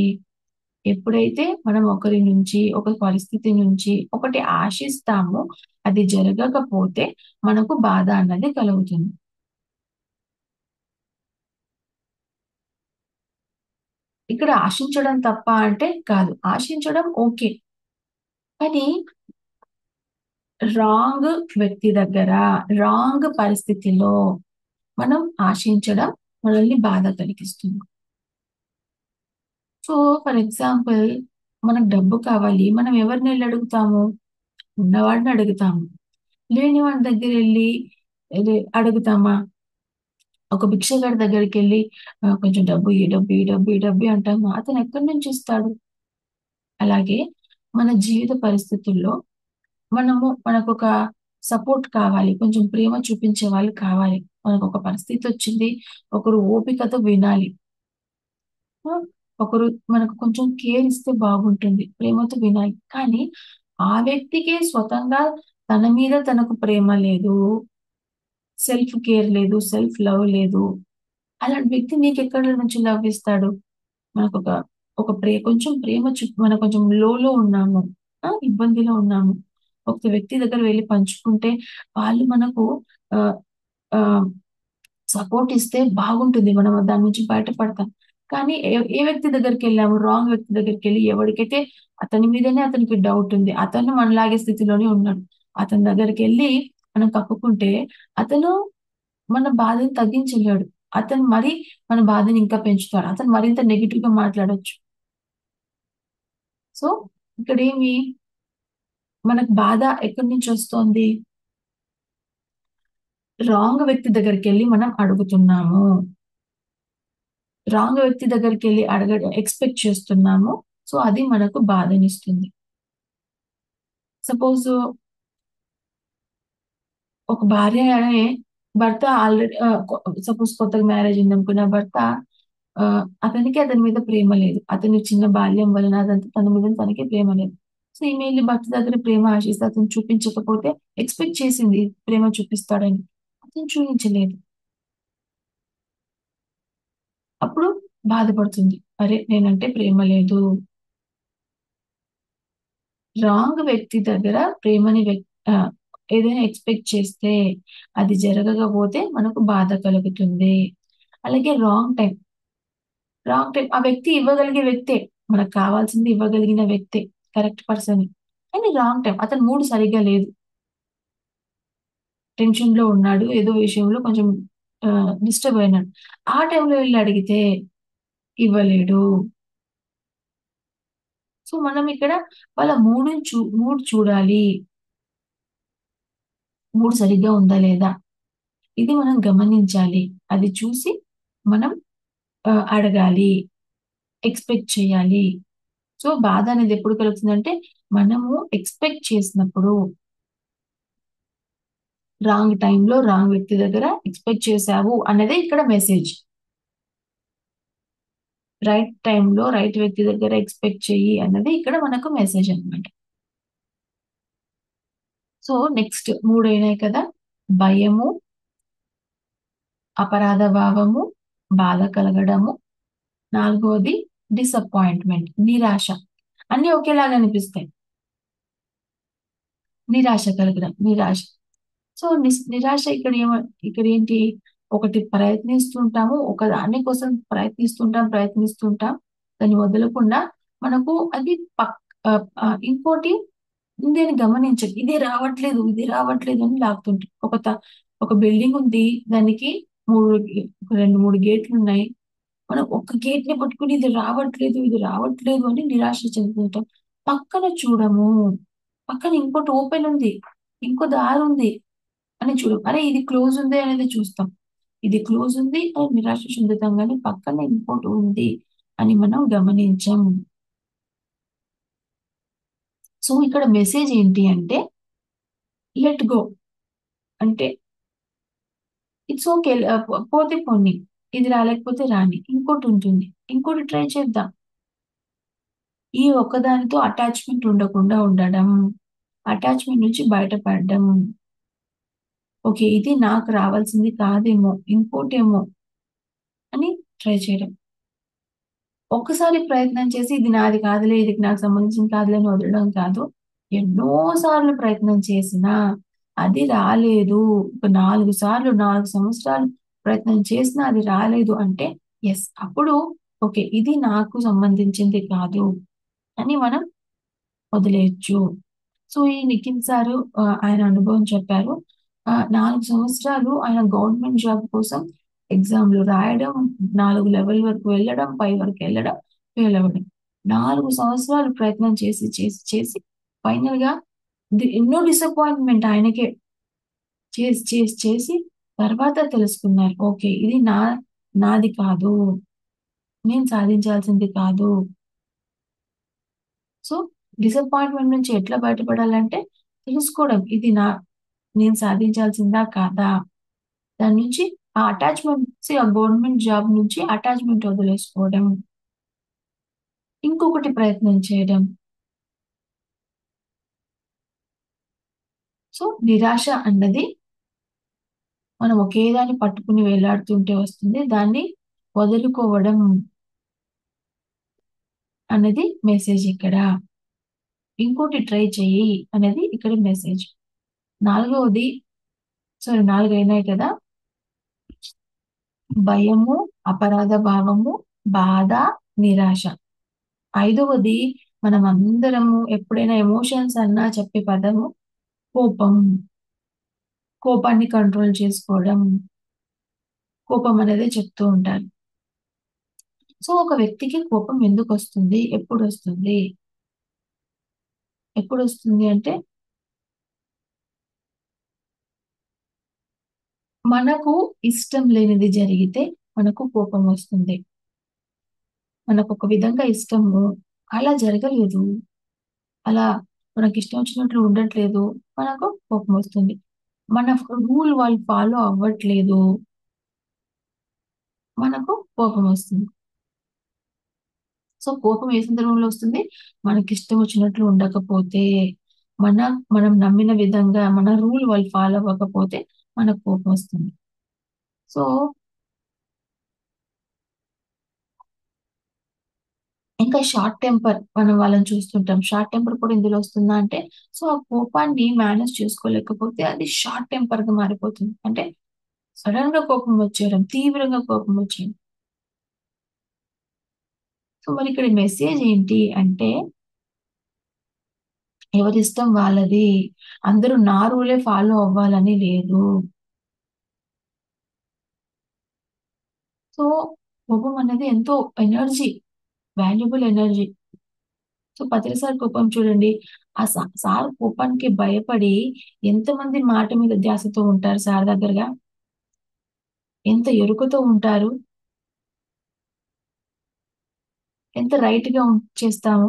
ఎప్పుడైతే మనం ఒకరి నుంచి, ఒక పరిస్థితి నుంచి ఒకటి ఆశిస్తామో, అది జరగకపోతే మనకు బాధ అన్నది కలుగుతుంది. ఇక్కడ ఆశించడం తప్పా అంటే కాదు. ఆశించడం ఓకే. కానీ రాంగ్ వ్యక్తి దగ్గర, రాంగ్ పరిస్థితిలో మనం ఆశించడం మనల్ని బాధ కలిగిస్తుంది. సో, ఫర్ ఎగ్జాంపుల్ మనకు డబ్బు కావాలి. మనం ఎవరినెళ్లి అడుగుతాము? ఉన్నవాడిని అడుగుతాము. లేని వాడి దగ్గరెళ్లి అడుగుతామా? ఒక భిక్షగాడి దగ్గరికెళ్లి కొంచెం డబ్బు ఇయ్యి, డబ్బు ఇయ్యి, డబ్బు ఇయ్యి, డబ్బు ఇయ్యి అంటామా? అతను ఎక్కడి నుంచి ఇస్తాడు? అలాగే మన జీవిత పరిస్థితుల్లో మనకొక సపోర్ట్ కావాలి. కొంచెం ప్రేమ చూపించే వాళ్ళు కావాలి. మనకొక పరిస్థితొచ్చింది. ఒకరు ఓపికతో వినాలి. ఆ! ఒకరు మనకు కొంచెం కేర్ ఇస్తే బాగుంటుంది. ప్రేమతో వినాలి. కానీ ఆ వ్యక్తికే స్వతంగా తన మీద తనకు ప్రేమ లేదు. సెల్ఫ్ కేర్ లేదు. సెల్ఫ్ లవ్ లేదు. అలాంటి వ్యక్తి నీకెక్కడి నుంచి లవ్ ఇస్తాడు? మనకొక ఒక కొంచెం ప్రేమ మనం కొంచెం లోలో ఉన్నాము. ఇబ్బందిలో ఉన్నాము. ఒక వ్యక్తి దగ్గర వెళ్లి పంచుకుంటే వాళ్ళు మనకు ఆహ్, ఆహ్, సపోర్ట్ ఇస్తే బాగుంటుంది. మనం దాని నుంచి బయటపడతాం. కానీ ఏ వ్యక్తి దగ్గరికెళ్ళాము? రాంగ్ వ్యక్తి దగ్గరికెళ్ళి ఎవడికైతే అతని మీదనే అతనికి డౌట్ ఉంది. అతను మనలాగే స్థితిలోనే ఉన్నాడు. అతని దగ్గరికెళ్ళి మనం కక్కుకుంటే అతను మన బాధని తగ్గించలేడు. అతను మరి మన బాధని ఇంకా పెంచుతాడు. అతను మరింత నెగెటివ్‌గా మాట్లాడొచ్చు. సో, ఇక్కడేమి మనకు బాధ ఎక్కడి నుంచొస్తోంది? రాంగ్ వ్యక్తి దగ్గరికెళ్ళి మనం అడుగుతున్నాము. రాంగ్ వ్యక్తి దగ్గరికెళ్ళి ఎక్స్‌పెక్ట్ చేస్తున్నాము. సో, అది మనకు బాధనిస్తుంది. సపోజు ఒక భార్యనే భర్త ఆల్రెడీ సపోజ్ కొత్తగా మ్యారేజ్ అయిందనుకున్న భర్త అతనికి అతని మీద ప్రేమ లేదు. అతని చిన్న బాల్యం వలన అదంతా తన మీద తనకి ప్రేమ లేదు. సో, ఈమె ఎళ్లి భర్త దగ్గర ప్రేమ ఆశిస్తే అతను చూపించకపోతే ఎక్స్‌పెక్ట్ చేసింది ప్రేమ చూపిస్తాడని. అతను చూయించలేదు. అప్పుడు బాధపడుతుంది. అరే! నేనంటే ప్రేమ లేదు. రాంగ్ వ్యక్తి దగ్గర ఆహ్, ఏదైనా ఎక్స్‌పెక్ట్ చేస్తే అది జరగకపోతే మనకు బాధ కలుగుతుంది. అలాగే రాంగ్ టైమ్ ఆ వ్యక్తి ఇవ్వగలిగే వ్యక్తే. మనకు కావాల్సింది ఇవ్వగలిగిన వ్యక్తే. కరెక్ట్ పర్సనే. కానీ రాంగ్ టైమ్. అతని మూడ్ సరిగ్గా లేదు. టెన్షన్‌లో ఉన్నాడు. ఏదో విషయంలో కొంచెం డిస్టర్బ్ అయినాడు. ఆ టైంలో వెళ్లి అడిగితే ఇవ్వలేడు. సో, మనం ఇక్కడ వాళ్ళ మూడ్ చూడాలి. మూడ్ సరిగ్గా ఉందా లేదా? ఇది మనం గమనించాలి. అది చూసి మనం అడగాలి. ఎక్స్‌పెక్ట్ చేయాలి. సో, బాధ అనేది ఎప్పుడు కలుగుతుందంటే, మనము ఎక్స్‌పెక్ట్ చేసినప్పుడు రాంగ్ టైమ్‌లో రాంగ్ వ్యక్తి దగ్గర ఎక్స్‌పెక్ట్ చేశావు అన్నదే ఇక్కడ మెసేజ్. రైట్ టైంలో రైట్ వ్యక్తి దగ్గర ఎక్స్పెక్ట్ చెయ్యి అన్నది ఇక్కడ మనకు మెసేజ్ అన్నమాట. సో నెక్స్ట్ 3 అయినాయి కదా! భయము, అపరాధ భావము, బాధ కలగడము, నాలుగోది డిసప్పాయింట్‌మెంట్ నిరాశ. అన్నీ ఒకేలాగా అనిపిస్తాయి. నిరాశ కలగడం, నిరాశ. సో నిరాశ ఇక్కడ ఏంటి? ఒకటి ప్రయత్నిస్తుంటాము. ఒక దాని కోసం ప్రయత్నిస్తుంటాం. దాన్ని వదలకుండా మనకు అది ఇంకోటి ఉంది అని గమనించం. ఇది రావట్లేదు అని లాగుతుంటాం. ఒక బిల్డింగ్ ఉంది. దానికి 2, 3 గేట్లున్నాయి. మనం ఒక్క గేట్‌ని పట్టుకొని ఇది రావట్లేదు అని నిరాశ చెందుతుంటాం. పక్కన చూడము. పక్కన ఇంకోటి ఓపెన్ ఉంది. ఇంకో దారుంది అని చూడం. అరే! ఇది క్లోజ్ ఉంది అనేది చూస్తాం. ఇది క్లోజ్ ఉంది అని నిరాశ చెందుతాం గానీ, పక్కన ఇంకోటి ఉంది అని మనం గమనించం. సో, ఇక్కడ మెసేజ్ ఏంటి అంటే, లెట్ గో. అంటే ఇట్స్ ఓకే. పోతే పోనీ. ఇది రాలేకపోతే రాని. ఇంకోటుంటుంది. ఇంకోటి ట్రై చేద్దాం. ఈ ఒక్కదానితో అటాచ్‌మెంట్ ఉండకుండా ఉండడం. అటాచ్‌మెంట్ నుంచి బయటపడడం. ఓకే. ఇది నాకు రావాల్సింది కాదేమో! ఇంకోటేమో అని ట్రై చేయడం. ఒక్కసారి ప్రయత్నం చేసి ఇది నాది కాదులే, ఇది నాకు సంబంధించింది కాదులే అని వదలడం కాదు. ఎన్నో సార్లు ప్రయత్నం చేసినా అది రాలేదు. ఒక 4 సార్లు, 4 సంవత్సరాలు ప్రయత్నం చేసినా అది రాలేదు అంటే యెస్. అప్పుడు ఓకే. ఇది నాకు సంబంధించింది కాదు అని మనం వదిలేయొచ్చు. సో, ఈ నిఖిల్ సారు ఆయన అనుభవం చెప్పారు. 4 సంవత్సరాలు ఆయన గవర్నమెంట్ జాబ్ కోసం ఎగ్జామ్‌లు రాయడం, 4 లెవెల్ వరకు వెళ్ళడం, పై వరకెళ్ళడం, ఫెయిల్ అవ్వడం. 4 సంవత్సరాలు ప్రయత్నం చేసి ఫైనల్‌గా ఎన్నో డిసప్పాయింట్‌మెంట్ ఆయనకే. చేసి తర్వాత తెలుసుకున్నారు. ఓకే. ఇది నాది కాదు. నేను సాధించాల్సింది కాదు. సో, డిసప్పాయింట్‌మెంట్ నుంచి ఎట్లా బయటపడాలంటే తెలుసుకోవడం. నేను సాధించాల్సిందా? కాదా? దాని నుంచి ఆ గవర్నమెంట్ జాబ్ నుంచి అటాచ్‌మెంట్ వదిలేసుకోవడం. ఇంకొకటి ప్రయత్నం చేయడం. సో, నిరాశ అన్నది మనం ఒకే దాన్ని పట్టుకుని వేలాడుతుంటే వస్తుంది. దాన్ని వదులుకోవడం అన్నది మెసేజ్ ఇక్కడ. ఇంకోటి ట్రై చెయ్యి అనేది ఇక్కడ మెసేజ్. నాలుగవది 4 అయినాయి కదా! భయము, అపరాధ భావము, బాధ, నిరాశ. ఐదవది మనమందరము ఎప్పుడైనా ఎమోషన్స్ అన్నా చెప్పే పదము కోపం. కోపాన్ని కంట్రోల్ చేసుకోవడం. కోపం అనేదే చెప్తూ ఉంటారు. సో, ఒక వ్యక్తికి కోపం ఎందుకొస్తుంది? ఎప్పుడొస్తుంది? ఎప్పుడొస్తుంది అంటే మనకు ఇష్టం లేనిది జరిగితే మనకు కోపం వస్తుంది. మనకొక విధంగా ఇష్టము. అలా జరగలేదు. అలా మనకిష్టం వచ్చినట్లు ఉండట్లేదు. మనకు కోపమొస్తుంది. మన రూల్ వాళ్ళు ఫాలో అవ్వట్లేదు. మనకు కోపమొస్తుంది. సో, కోపం ఏ సందర్భంలో వస్తుంది? మనకిష్టం వచ్చినట్లు ఉండకపోతే, మన మనం నమ్మిన విధంగా మన రూల్ వాళ్ళు ఫాలో అవ్వకపోతే మనకు కోపమొస్తుంది. సో, ఇంకా షార్ట్ టెంపర్ మనం వాళ్ళని చూస్తుంటాం. షార్ట్ టెంపర్ కూడా ఇందులో వస్తుందా అంటే, సో, ఆ కోపాన్ని మేనేజ్ చేసుకోలేకపోతే అది షార్ట్ టెంపర్‌గా మారిపోతుంది. అంటే సడెన్‌గా కోపం వచ్చేయడం, తీవ్రంగా కోపం వచ్చేయడం. సో, మరి ఇక్కడ మెసేజ్ ఏంటి అంటే, ఎవరిష్టం వాళ్ళది. అందరూ నా రూలే ఫాలో అవ్వాలని లేదు. సో, కోపం అనేది ఎంతో ఎనర్జీ, వాల్యుబుల్ ఎనర్జీ. సో, ప్రతిసారి కోపం చూడండి. ఆ సార్ కోపానికి భయపడి ఎంతమంది మాట మీద ధ్యాసతో ఉంటారు సార్ దగ్గరగా. ఎంత ఎరుకతో ఉంటారు. ఎంత రైట్‌గా చేస్తాము.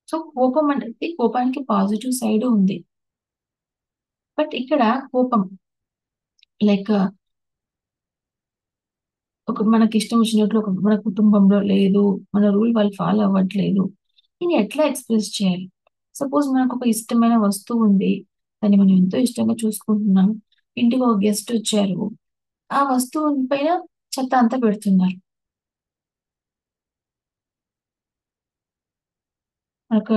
సో, కోపం అనేది కోపానికి పాజిటివ్ సైడ్ ఉంది. బట్ ఇక్కడ కోపం లైక్ ఒక మనకిష్టం వచ్చినట్లు ఒక మన కుటుంబంలో లేదు. మన రూల్ వాళ్ళు ఫాలో అవ్వట్లేదు. దీన్ని ఎట్లా ఎక్స్‌ప్రెస్ చేయాలి? సపోజ్ మనకొక ఇష్టమైన వస్తువు ఉంది. దాన్ని మనం ఎంతో ఇష్టంగా చూసుకుంటున్నాం. ఇంటికి ఒక గెస్ట్ వచ్చారు. ఆ వస్తువు పైన చెత్త అంతా పెడుతున్నారు. ఒక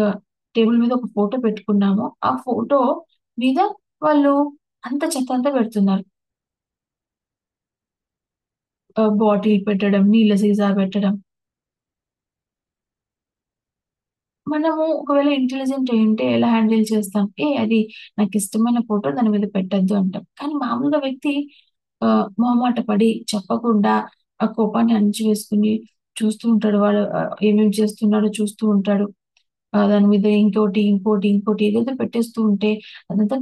టేబుల్ మీద ఒక ఫోటో పెట్టుకున్నాము. ఆ ఫోటో మీద వాళ్ళు అంత చెత్త అంతా పెడుతున్నారు. బాటిల్ పెట్టడం, నీళ్ళ సీసా పెట్టడం. మనము ఒకవేళ ఇంటెలిజెంట్ అయ్యుంటే ఎలా హ్యాండిల్ చేస్తాం? అది నాకిష్టమైన ఫోటో దాని మీద పెట్టొద్దు అంటాం. కానీ మామూలుగా వ్యక్తి మొహమాట పడి చెప్పకుండా ఆ కోపాన్ని అణిచివేసుకొని చూస్తూ ఉంటాడు. వాడు ఏమేమి చేస్తున్నాడో చూస్తూ ఉంటాడు. దాని మీద ఇంకోటి ఏదేదో పెట్టేస్తూ ఉంటే అదంతా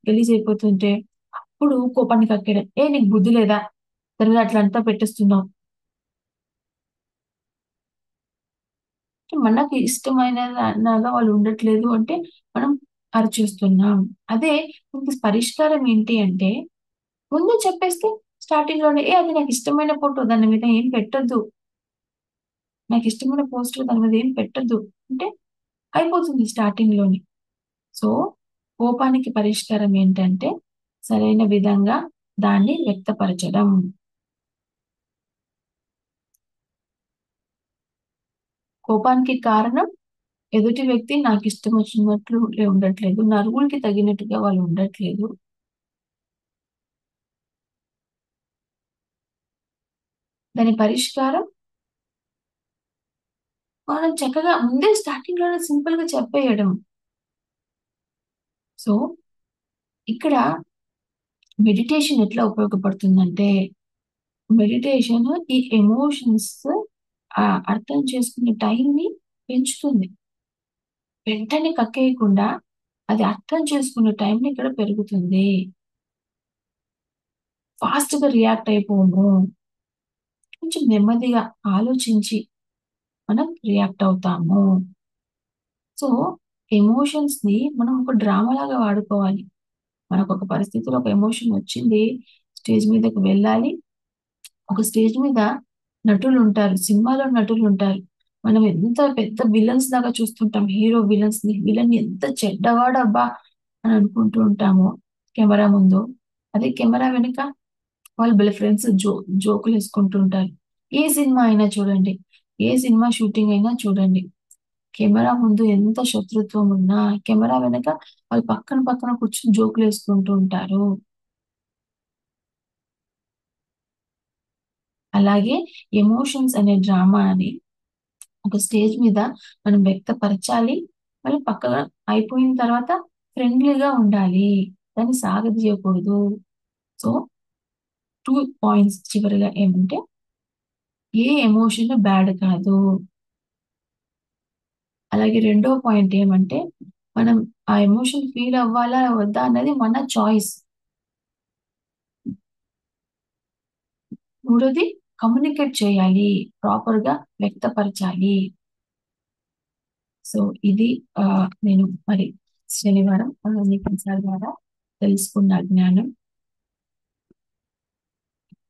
గలీజయిపోతుంటే అప్పుడు కోపాన్ని కక్కేయడం. నీకు బుద్ధి లేదా? దాని మీద అట్లంతా పెట్టేస్తున్నావు. మనకి ఇష్టమైన లాగా వాళ్ళు ఉండట్లేదు అంటే, మనం అరిచేస్తున్నాం. అదే దీనికి పరిష్కారం ఏంటి అంటే, ముందే చెప్పేస్తే స్టార్టింగ్‌లోనే అది నాకిష్టమైన ఫోటో దాని మీద ఏం పెట్టొద్దు. నాకిష్టమైన పోస్ట్‌లు దాని మీద ఏం పెట్టొద్దు. అంటే అయిపోతుంది స్టార్టింగ్‌లోనే. సో, కోపానికి పరిష్కారం ఏంటంటే, సరైన విధంగా దాన్ని వ్యక్తపరచడం. కోపానికి కారణం ఎదుటి వ్యక్తి నాకిష్టం వచ్చినట్లు ఉండట్లేదు. నా రూల్‌కి తగినట్టుగా వాళ్ళు ఉండట్లేదు. దాని పరిష్కారం మనం చక్కగా ముందే స్టార్టింగ్‌లోనే సింపుల్‌గా చెప్పేయడం. సో, ఇక్కడ మెడిటేషన్ ఎట్లా ఉపయోగపడుతుందంటే, మెడిటేషన్ ఈ ఎమోషన్స్ అర్థం చేసుకునే టైంని పెంచుతుంది. వెంటనే కక్కేయకుండా అది అర్థం చేసుకునే టైంని ఇక్కడ పెరుగుతుంది. ఫాస్ట్‌గా రియాక్ట్ అయిపోము. కొంచెం నెమ్మదిగా ఆలోచించి మనం రియాక్ట్ అవుతాము. సో, ఎమోషన్స్‌ని మనం ఒక డ్రామాలాగా వాడుకోవాలి. మనకొక పరిస్థితిలో ఒక ఎమోషన్ వచ్చింది. స్టేజ్ మీదకి వెళ్ళాలి. ఒక స్టేజ్ మీద నటులుంటారు. సినిమాలో నటులుంటారు. మనం ఎంత పెద్ద విలన్స్ లాగా చూస్తుంటాం. హీరో విలన్స్‌ని. విలన్ ఎంత చెడ్డవాడబ్బా! అని అనుకుంటూ ఉంటాము కెమెరా ముందు. అదే కెమెరా వెనక వాళ్ళు భలే ఫ్రెండ్స్ జోకులేసుకుంటూ ఉంటారు. ఏ సినిమా అయినా చూడండి. ఏ సినిమా షూటింగ్ అయినా చూడండి. కెమెరా ముందు ఎంత శత్రుత్వం ఉన్నా, కెమెరా వెనక వాళ్ళు పక్కన పక్కన కూర్చొని జోకులేసుకుంటూ ఉంటారు. అలాగే ఎమోషన్స్ అనే డ్రామాని ఒక స్టేజ్ మీద మనం వ్యక్తపరచాలి. మళ్ళీ పక్కగా అయిపోయిన తర్వాత ఫ్రెండ్లీగా ఉండాలి. దాన్ని సాగదీయకూడదు. సో, 2 పాయింట్స్ చివరగా ఏమంటే, ఏ ఎమోషన్ బ్యాడ్ కాదు. అలాగే రెండో పాయింట్ ఏమంటే, మనం ఆ ఎమోషన్ ఫీల్ అవ్వాలా? వద్దా? అన్నది మన చాయిస్. మూడోది కమ్యూనికేట్ చేయాలి. ప్రాపర్‌గా వ్యక్తపరచాలి. సో, ఇది నేను మరి శనివారం మీ కన్సల్ ద్వారా తెలుసుకున్న జ్ఞానం.